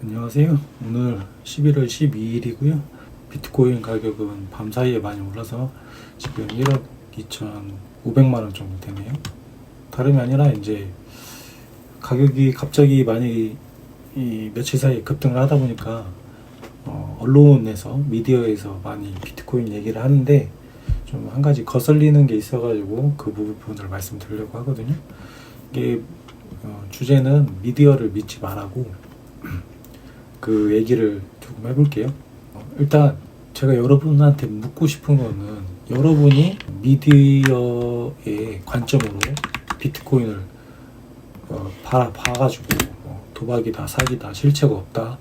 안녕하세요. 오늘 11월 12일이고요. 비트코인 가격은 밤 사이에 많이 올라서 지금 1억 2,500만원 정도 되네요. 다름이 아니라 이제 가격이 갑자기 많이 이 며칠 사이에 급등을 하다 보니까 언론에서 미디어에서 많이 비트코인 얘기를 하는데 좀 한 가지 거슬리는 게 있어가지고 그 부분을 말씀드리려고 하거든요. 이게 주제는 미디어를 믿지 말라고 그 얘기를 조금 해볼게요. 일단 제가 여러분한테 묻고 싶은 거는 여러분이 미디어의 관점으로 비트코인을 봐가지고 도박이다, 사기다, 실체가 없다,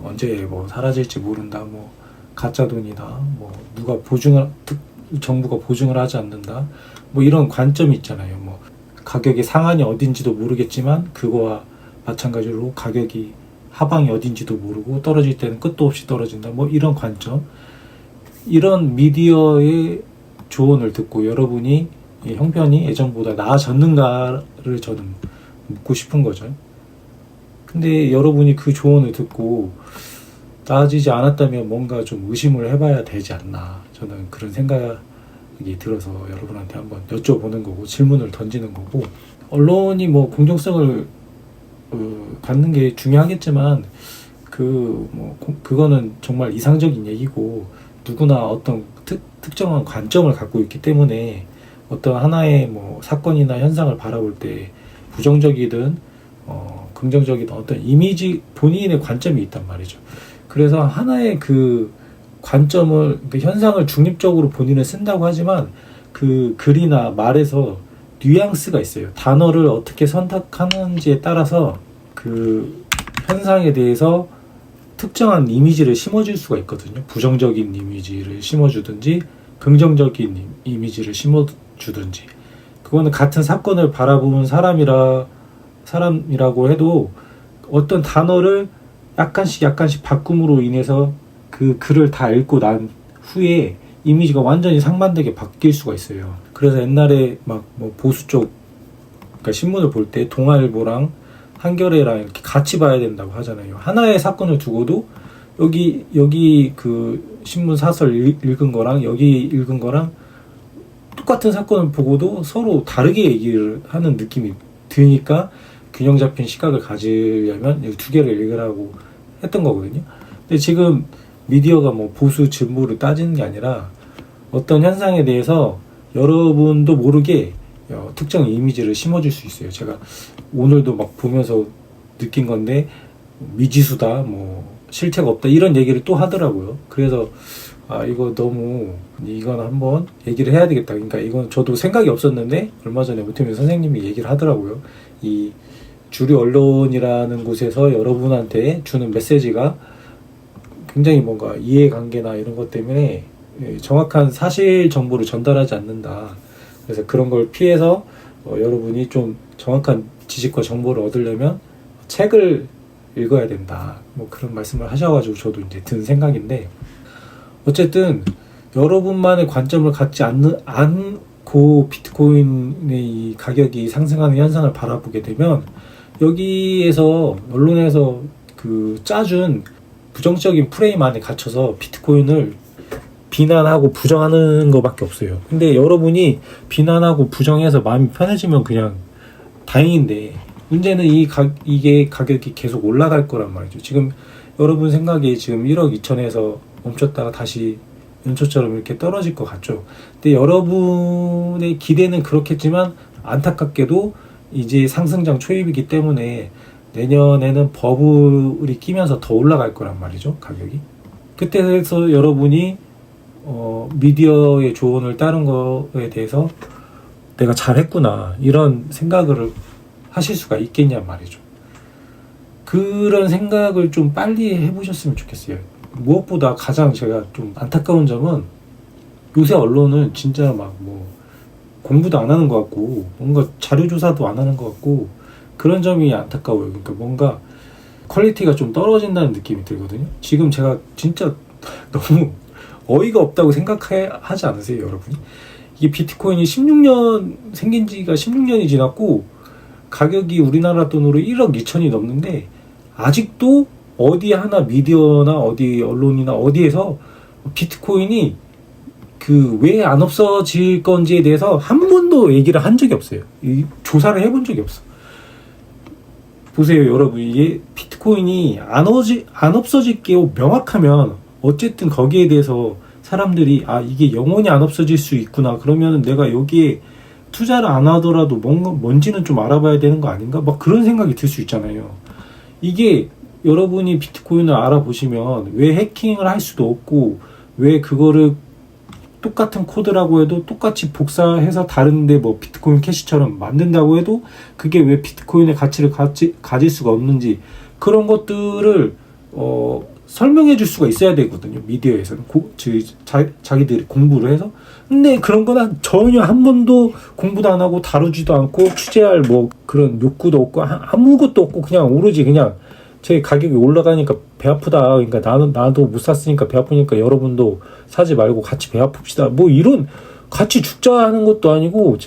언제 뭐 사라질지 모른다, 뭐 가짜 돈이다, 뭐 누가 정부가 보증을 하지 않는다, 뭐 이런 관점이 있잖아요. 뭐 가격의 상한이 어딘지도 모르겠지만 그거와 마찬가지로 가격이 하방이 어딘지도 모르고 떨어질 때는 끝도 없이 떨어진다, 뭐 이런 관점, 이런 미디어의 조언을 듣고 여러분이 형편이 예전보다 나아졌는가를 저는 묻고 싶은 거죠. 근데 여러분이 그 조언을 듣고 나아지지 않았다면 뭔가 좀 의심을 해봐야 되지 않나, 저는 그런 생각이 들어서 여러분한테 한번 여쭤보는 거고 질문을 던지는 거고, 언론이 뭐 공정성을 갖는 게 중요하겠지만 그거는 정말 이상적인 얘기고 누구나 어떤 특정한 관점을 갖고 있기 때문에 어떤 하나의 뭐 사건이나 현상을 바라볼 때 부정적이든 긍정적이든 어떤 이미지, 본인의 관점이 있단 말이죠. 그래서 하나의 그 관점을, 그 현상을 중립적으로 본인은 쓴다고 하지만 그 글이나 말에서 뉘앙스가 있어요. 단어를 어떻게 선택하는지에 따라서 그 현상에 대해서 특정한 이미지를 심어줄 수가 있거든요. 부정적인 이미지를 심어주든지 긍정적인 이미지를 심어주든지, 그거는 같은 사건을 바라보는 사람이라고 해도 어떤 단어를 약간씩 바꿈으로 인해서 그 글을 다 읽고 난 후에 이미지가 완전히 상반되게 바뀔 수가 있어요. 그래서 옛날에 막 뭐 보수 쪽, 그러니까 신문을 볼 때 동아일보랑 한겨레랑 이렇게 같이 봐야 된다고 하잖아요. 하나의 사건을 두고도 여기 그 신문 사설 읽은 거랑 여기 읽은 거랑 똑같은 사건을 보고도 서로 다르게 얘기를 하는 느낌이 드니까 균형 잡힌 시각을 가지려면 이 두 개를 읽으라고 했던 거거든요. 근데 지금 미디어가 뭐 보수 진보를 따지는 게 아니라 어떤 현상에 대해서 여러분도 모르게 특정 이미지를 심어줄 수 있어요. 제가 오늘도 막 보면서 느낀 건데, 미지수다, 뭐 실체가 없다, 이런 얘기를 또 하더라고요. 그래서 이거 너무, 이건 한번 얘기를 해야 되겠다. 그러니까 이건 저도 생각이 없었는데 얼마 전에 오태민 선생님이 얘기를 하더라고요. 이 주류 언론이라는 곳에서 여러분한테 주는 메시지가 굉장히 뭔가 이해관계나 이런 것 때문에 정확한 사실 정보를 전달하지 않는다. 그래서 그런 걸 피해서 여러분이 좀 정확한 지식과 정보를 얻으려면 책을 읽어야 된다, 뭐 그런 말씀을 하셔가지고 저도 이제 든 생각인데, 어쨌든 여러분만의 관점을 갖지 않고 비트코인의 이 가격이 상승하는 현상을 바라보게 되면 여기에서 언론에서 그 짜준 부정적인 프레임 안에 갇혀서 비트코인을 비난하고 부정하는 것밖에 없어요. 근데 여러분이 비난하고 부정해서 마음이 편해지면 그냥 다행인데, 문제는 이게 가격이 계속 올라갈 거란 말이죠. 지금 여러분 생각에 지금 1억 2천에서 멈췄다가 다시 연초처럼 이렇게 떨어질 것 같죠. 근데 여러분의 기대는 그렇겠지만 안타깝게도 이제 상승장 초입이기 때문에 내년에는 버블이 끼면서 더 올라갈 거란 말이죠, 가격이. 그때에서 여러분이 미디어의 조언을 따른 거에 대해서 내가 잘했구나, 이런 생각을 하실 수가 있겠냔 말이죠. 그런 생각을 좀 빨리 해보셨으면 좋겠어요. 무엇보다 가장 제가 좀 안타까운 점은 요새 언론은 진짜 막 뭐 공부도 안 하는 것 같고 뭔가 자료조사도 안 하는 것 같고 그런 점이 안타까워요. 그러니까 뭔가 퀄리티가 좀 떨어진다는 느낌이 들거든요. 지금 제가 진짜 너무 어이가 없다고 생각하지 않으세요, 여러분이? 이게 비트코인이 생긴 지가 16년이 지났고 가격이 우리나라 돈으로 1억 2천이 넘는데 아직도 어디 하나 미디어나 어디 언론이나 어디에서 비트코인이 그 왜 안 없어질 건지에 대해서 한 번도 얘기를 한 적이 없어요. 조사를 해본 적이 없어. 보세요, 여러분. 이게 비트코인이 안 없어질 게 명확하면 어쨌든 거기에 대해서 사람들이 이게 영원히 안 없어질 수 있구나. 그러면 내가 여기에 투자를 안 하더라도 뭔지는 좀 알아봐야 되는 거 아닌가? 막 그런 생각이 들 수 있잖아요. 이게 여러분이 비트코인을 알아보시면 왜 해킹을 할 수도 없고 왜 그거를 똑같은 코드라고 해도 똑같이 복사해서 다른데 뭐 비트코인 캐시처럼 만든다고 해도 그게 왜 비트코인의 가치를 가질 수가 없는지 그런 것들을 설명해 줄 수가 있어야 되거든요. 미디어에서는 자기들이 공부를 해서. 근데 그런 거는 전혀 한 번도 공부도 안 하고 다루지도 않고 취재할 뭐 그런 욕구도 없고 아무것도 없고 그냥 오로지 그냥 제 가격이 올라가니까 배 아프다. 그러니까 나도 못 샀으니까 배 아프니까 여러분도 사지 말고 같이 배 아픕시다. 뭐 이런 같이 죽자 하는 것도 아니고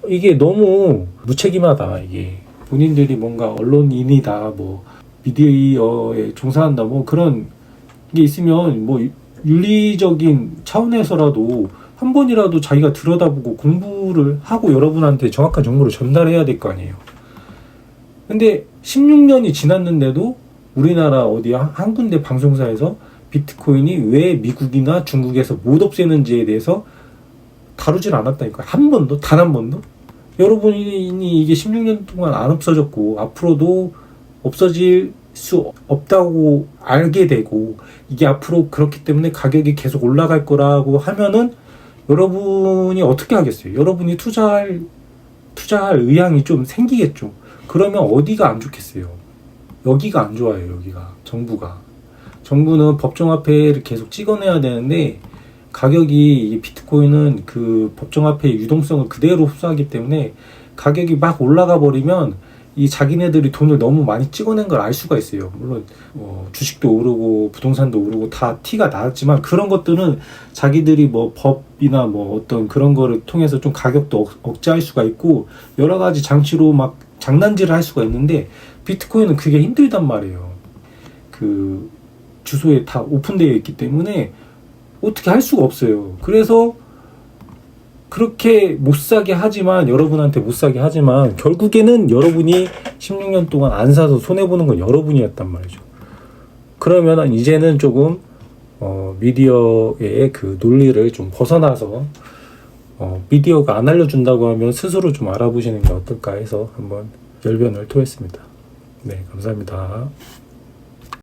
이게 너무 무책임하다. 이게 본인들이 뭔가 언론인이다. 뭐 미디어에 종사한다. 뭐 그런 게 있으면 뭐 윤리적인 차원에서라도 한 번이라도 자기가 들여다보고 공부를 하고 여러분한테 정확한 정보를 전달해야 될 거 아니에요. 근데 16년이 지났는데도 우리나라 어디 한 군데 방송사에서 비트코인이 왜 미국이나 중국에서 못 없애는지에 대해서 다루질 않았다니까. 한 번도? 단 한 번도? 여러분이 이게 16년 동안 안 없어졌고 앞으로도 없어질 수 없다고 알게 되고 이게 앞으로 그렇기 때문에 가격이 계속 올라갈 거라고 하면은 여러분이 어떻게 하겠어요? 여러분이 투자할 의향이 좀 생기겠죠. 그러면 어디가 안 좋겠어요? 여기가 안 좋아요. 여기가 정부는 법정화폐를 계속 찍어내야 되는데 가격이 비트코인은 그 법정화폐의 유동성을 그대로 흡수하기 때문에 가격이 막 올라가 버리면 이 자기네들이 돈을 너무 많이 찍어낸 걸 알 수가 있어요. 물론 주식도 오르고 부동산도 오르고 다 티가 나왔지만 그런 것들은 자기들이 뭐 법이나 뭐 어떤 그런 거를 통해서 좀 가격도 억제할 수가 있고 여러 가지 장치로 막 장난질을 할 수가 있는데 비트코인은 그게 힘들단 말이에요. 그 주소에 다 오픈되어 있기 때문에 어떻게 할 수가 없어요. 그래서 그렇게 못 사게 하지만 여러분한테 못 사게 하지만 결국에는 여러분이 16년 동안 안 사서 손해보는 건 여러분이었단 말이죠. 그러면 이제는 조금 미디어의 그 논리를 좀 벗어나서 미디어가 안 알려준다고 하면 스스로 좀 알아보시는 게 어떨까 해서 한번 열변을 토했습니다. 네, 감사합니다.